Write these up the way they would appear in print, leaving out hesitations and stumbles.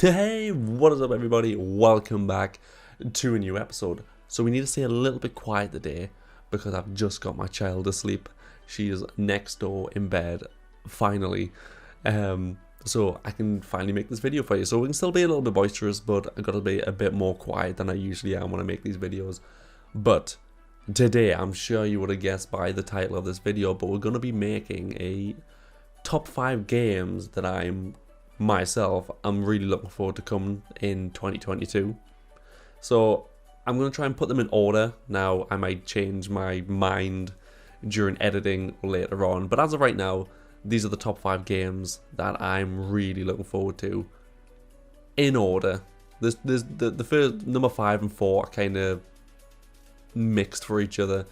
Hey, what is up everybody? Welcome back to a new episode. So we need to stay a little bit quiet today because I've just got my child asleep. She is next door in bed, finally. So I can finally make this video for you. So we can still be a little bit boisterous, but I've got to be a bit more quiet than I usually am when I make these videos. But today, I'm sure you would have guessed by the title of this video, but we're going to be making a top 5 games that I'm really looking forward to come in 2022. So I'm going to try and put them in order. Now I might change my mind during editing later on, but as of right now, these are the top 5 games that I'm really looking forward to in order. The first number 5 and 4 are kind of mixed for each other.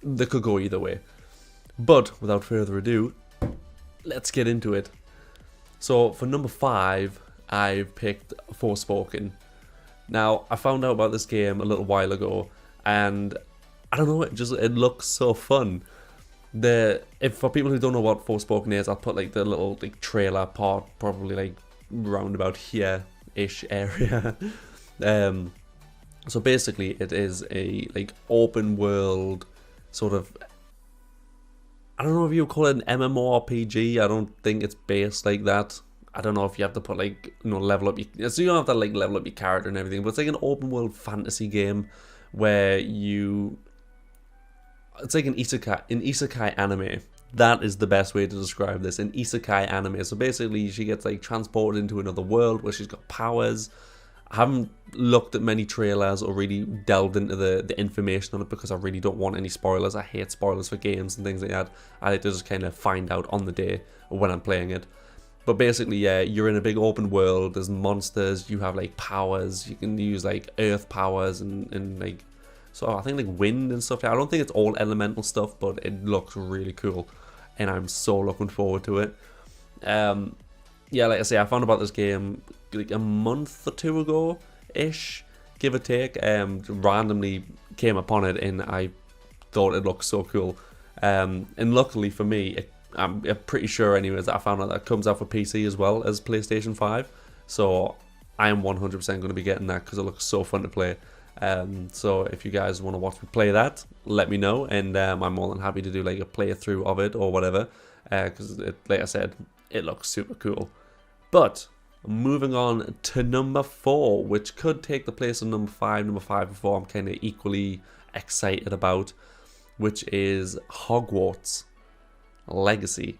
They could go either way. But without further ado, let's get into it. So for number 5, I've picked Forspoken. Now, I found out about this game a little while ago, and I don't know, it looks so fun. For people who don't know what Forspoken is, I'll put like the little trailer part, probably like round about here-ish area. So basically, it is a open world sort of. I don't know if you would call it an MMORPG. I don't think it's based like that. I don't know if you have to put level up your, so you don't have to level up your character and everything, but it's like an open world fantasy game where it's like an isekai anime. That is the best way to describe this, an isekai anime. So basically she gets transported into another world where she's got powers. I haven't looked at many trailers or really delved into the information on it because I really don't want any spoilers. I hate spoilers for games and things like that. I like to just kind of find out on the day when I'm playing it. But basically, yeah, you're in a big open world. There's monsters. You have powers. You can use earth powers and so I think wind and stuff. I don't think it's all elemental stuff, but it looks really cool, and I'm so looking forward to it. Yeah, like I say, I found about this game a month or two ago ish, give or take. Randomly came upon it and I thought it looked so cool. And luckily for me, I'm pretty sure anyways that I found out that it comes out for PC as well as PlayStation 5. So I am 100% going to be getting that because it looks so fun to play. So if you guys want to watch me play that, let me know, and I'm more than happy to do a playthrough of it or whatever, because like I said, it looks super cool. But moving on to number 4, which could take the place of number 5 and 4, I'm kind of equally excited about, which is Hogwarts Legacy.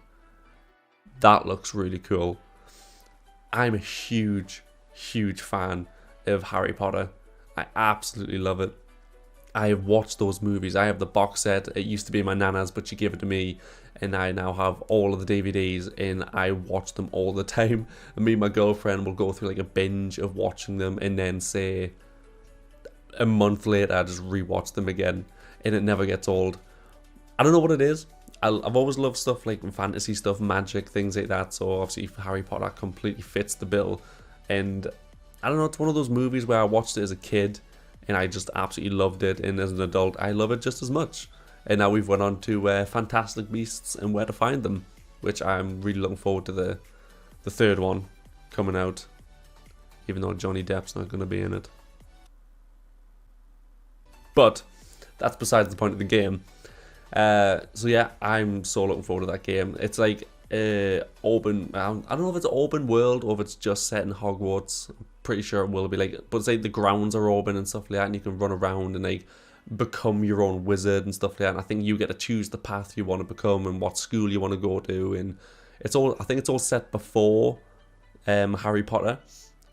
That looks really cool. I'm a huge fan of Harry Potter. I absolutely love it. I have watched those movies. I have the box set. It used to be my nana's, but she gave it to me, and I now have all of the DVDs, and I watch them all the time. And me and my girlfriend will go through a binge of watching them, and then say a month later I just rewatch them again, and it never gets old. I don't know what it is. I've always loved stuff like fantasy stuff, magic, things like that. So obviously Harry Potter completely fits the bill, and I don't know, it's one of those movies where I watched it as a kid and I just absolutely loved it, and as an adult I love it just as much. And now we've went on to Fantastic Beasts and Where to Find Them, which I'm really looking forward to the third one coming out, even though Johnny Depp's not going to be in it. But that's besides the point of the game. So yeah, I'm so looking forward to that game. It's open, I don't know if it's open world or if it's just set in Hogwarts. I'm pretty sure it will be but it's the grounds are open and stuff like that, and you can run around and become your own wizard and stuff like that. And I think you get to choose the path you want to become and what school you want to go to, and I think it's all set before Harry Potter,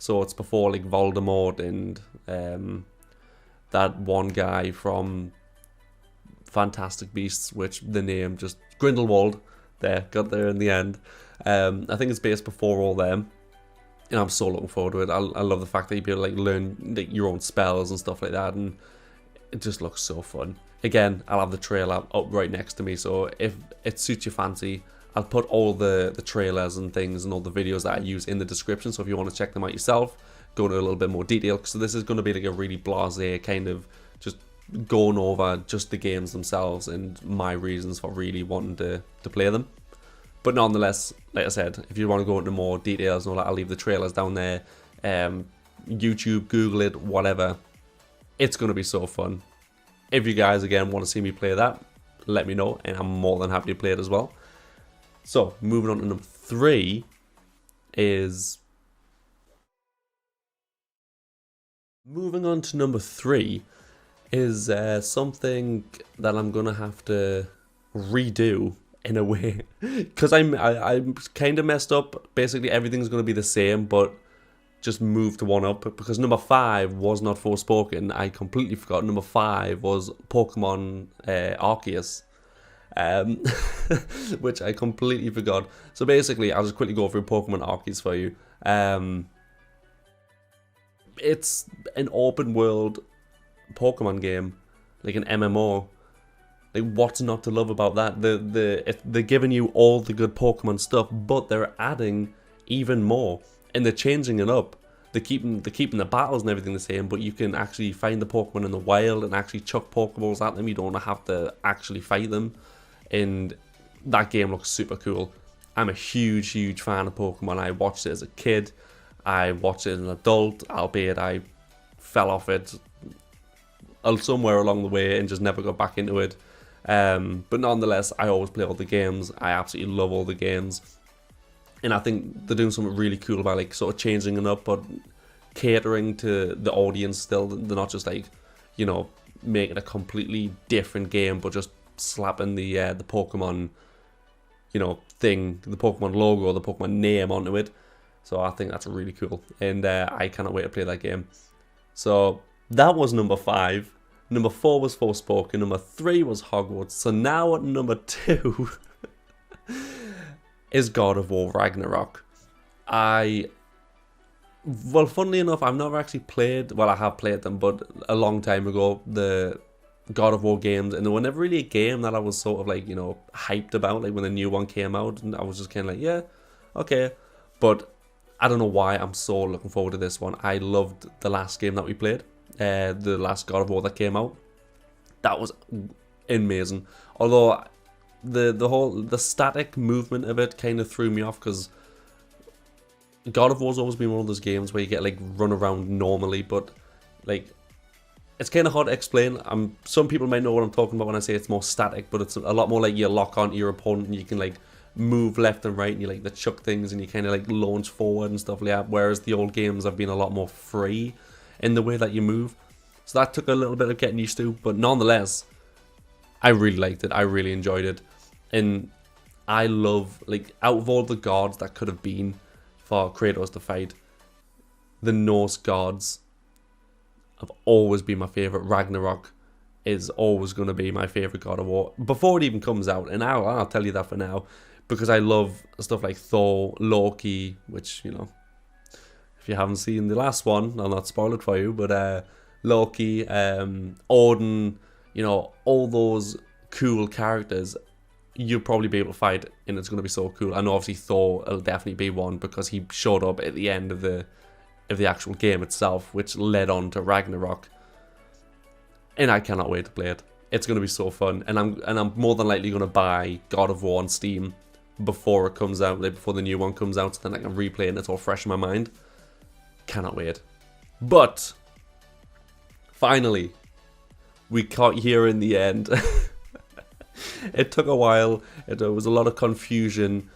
so it's before Voldemort and that one guy from Fantastic Beasts, which the name just Grindelwald. Got there in the end. I think it's based before all them, and I'm so looking forward to it. I love the fact that you'll be able to learn your own spells and stuff like that, and it just looks so fun. Again, I'll have the trailer up right next to me, so if it suits your fancy, I'll put all the trailers and things and all the videos that I use in the description, so if you want to check them out yourself, go into a little bit more detail, because this is going to be a really blasé kind of just going over just the games themselves and my reasons for really wanting to play them. But nonetheless, like I said, if you want to go into more details and all that, I'll leave the trailers down there YouTube, Google it, whatever. It's going to be so fun. If you guys, again, want to see me play that, let me know, and I'm more than happy to play it as well. So, moving on to number 3 is... Moving on to number 3 is something that I'm going to have to redo in a way. Because I'm kind of messed up. Basically, everything's going to be the same, but just moved one up. Because number 5 was not Forspoken. I completely forgot. Number 5 was Pokemon Arceus. Which I completely forgot. So basically, I'll just quickly go through Pokemon Arceus for you. It's an open world Pokemon game, like an MMO. Like, what's not to love about that? They're giving you all the good Pokemon stuff, but they're adding even more, and they're changing it up. They're keeping the battles and everything the same, but you can actually find the Pokemon in the wild and actually chuck Pokeballs at them. You don't have to actually fight them, and that game looks super cool. I'm a huge fan of Pokemon. I watched it as a kid. I watched it as an adult, albeit I fell off it somewhere along the way and just never got back into it. But nonetheless, I always play all the games. I absolutely love all the games. And I think they're doing something really cool about, like, sort of changing it up, but catering to the audience still. They're not just, like, you know, making a completely different game, but just slapping the Pokemon, you know, thing, the Pokemon logo, the Pokemon name onto it. So I think that's really cool, and I cannot wait to play that game. So that was number 5. Number 4 was Forspoken. Number 3 was Hogwarts. So now at number 2 is God of War Ragnarok. Well, funnily enough, I've never actually played, well, I have played them, but a long time ago, the God of War games, and they were never really a game that I was sort of, like, you know, hyped about, like when the new one came out, and I was just kind of like, yeah, okay. But I don't know why I'm so looking forward to this one. I loved the last game that we played, the last God of War that came out. That was amazing. Although the static movement of it kind of threw me off, because God of War's always been one of those games where you get, like, run around normally, but, like, it's kind of hard to explain. Some people might know what I'm talking about when I say it's more static, but it's a lot more like you lock onto your opponent and you can, like, move left and right, and you, like, the chuck things, and you kind of, like, launch forward and stuff like that, whereas the old games have been a lot more free in the way that you move. So that took a little bit of getting used to, but nonetheless, I really liked it. I really enjoyed it. And I love, like, out of all the gods that could have been for Kratos to fight, the Norse gods have always been my favourite. Ragnarok is always going to be my favourite God of War before it even comes out, and I'll tell you that for now, because I love stuff like Thor, Loki, which, you know, if you haven't seen the last one, I'll not spoil it for you, but Loki, Odin, you know, all those cool characters you'll probably be able to fight, and it's going to be so cool. I know obviously Thor will definitely be one, because he showed up at the end of the actual game itself, which led on to Ragnarok. And I cannot wait to play it. It's going to be so fun, and I'm more than likely going to buy God of War on Steam before it comes out, like before the new one comes out, so then I can replay it and it's all fresh in my mind. Cannot wait. But finally, we got here in the end. It took a while. There was a lot of confusion.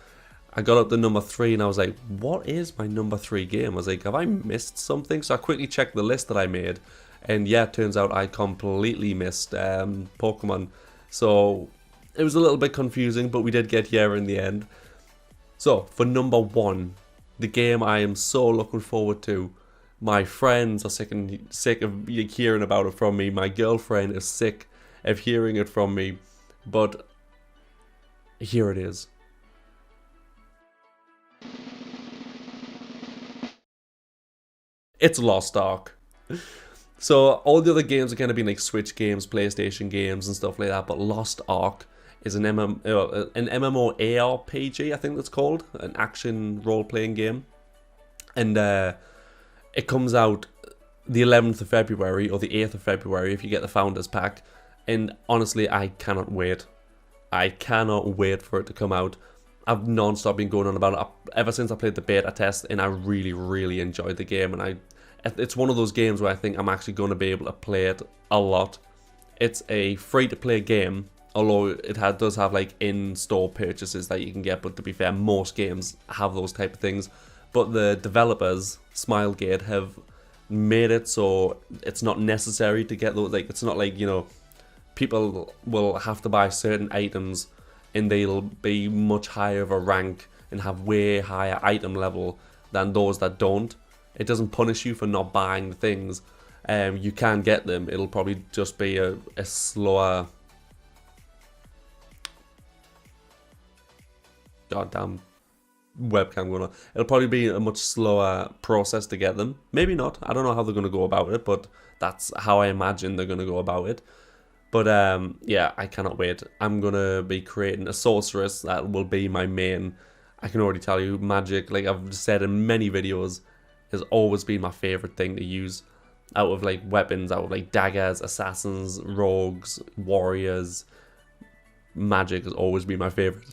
I got up to number 3 and I was like, what is my number 3 game? I was like, have I missed something? So I quickly checked the list that I made, and yeah, it turns out I completely missed Pokemon. So it was a little bit confusing, but we did get here in the end. So for number 1, the game I am so looking forward to. My friends are sick of hearing about it from me. My girlfriend is sick of hearing it from me. But here it is. It's Lost Ark. So all the other games are kind of been like Switch games, PlayStation games and stuff like that, but Lost Ark is an MMORPG, I think that's called, an action role-playing game. And it comes out the 11th of February, or the 8th of February if you get the Founders Pack. And honestly, I cannot wait. I cannot wait for it to come out. I've non-stop been going on about it ever since I played the beta test, and I really, really enjoyed the game. And it's one of those games where I think I'm actually going to be able to play it a lot. It's a free-to-play game, although it does have like in-store purchases that you can get. But to be fair, most games have those type of things. But the developers, Smilegate, have made it so it's not necessary to get those. Like, it's not like, you know, people will have to buy certain items and they'll be much higher of a rank and have way higher item level than those that don't. It doesn't punish you for not buying the things. You can get them. It'll probably just be a slower... Goddamn webcam going on. It'll probably be a much slower process to get them. Maybe not. I don't know how they're going to go about it, but that's how I imagine they're going to go about it. But yeah, I cannot wait. I'm going to be creating a sorceress that will be my main. I can already tell you, magic, like I've said in many videos, has always been my favorite thing to use. Out of like weapons, out of like daggers, assassins, rogues, warriors, magic has always been my favorite.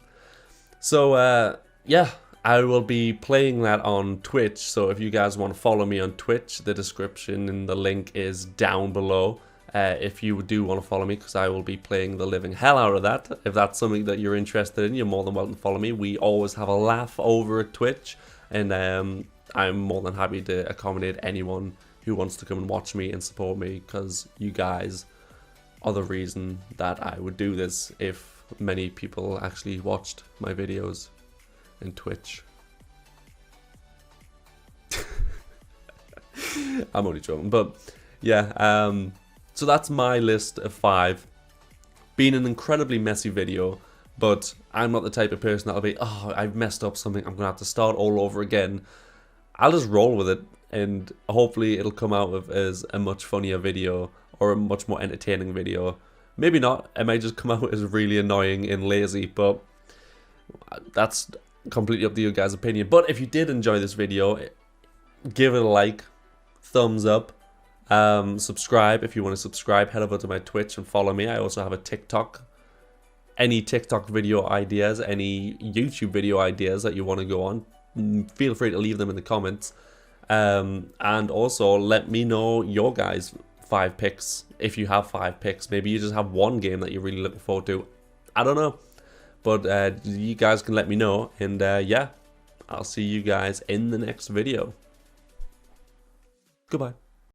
So yeah, I will be playing that on Twitch. So if you guys want to follow me on Twitch, the description and the link is down below. If you do want to follow me, because I will be playing the living hell out of that. If that's something that you're interested in, you're more than welcome to follow me. We always have a laugh over at Twitch, and I'm more than happy to accommodate anyone who wants to come and watch me and support me, because you guys are the reason that I would do this if many people actually watched my videos in Twitch. I'm only joking, but yeah, so that's my list of 5. Been an incredibly messy video, but I'm not the type of person that'll be, oh, I've messed up something, I'm gonna have to start all over again. I'll just roll with it, and hopefully it'll come out as a much funnier video or a much more entertaining video. Maybe not, it might just come out as really annoying and lazy, but that's completely up to you guys' opinion. But if you did enjoy this video, give it a like, thumbs up, subscribe if you want to subscribe. Head over to my Twitch and follow me. I also have a TikTok. Any TikTok video ideas, any YouTube video ideas that you want to go on, feel free to leave them in the comments. And also let me know your guys' 5 picks. If you have 5 picks, maybe you just have one game that you're really looking forward to. I don't know, but you guys can let me know. And yeah, I'll see you guys in the next video. Goodbye.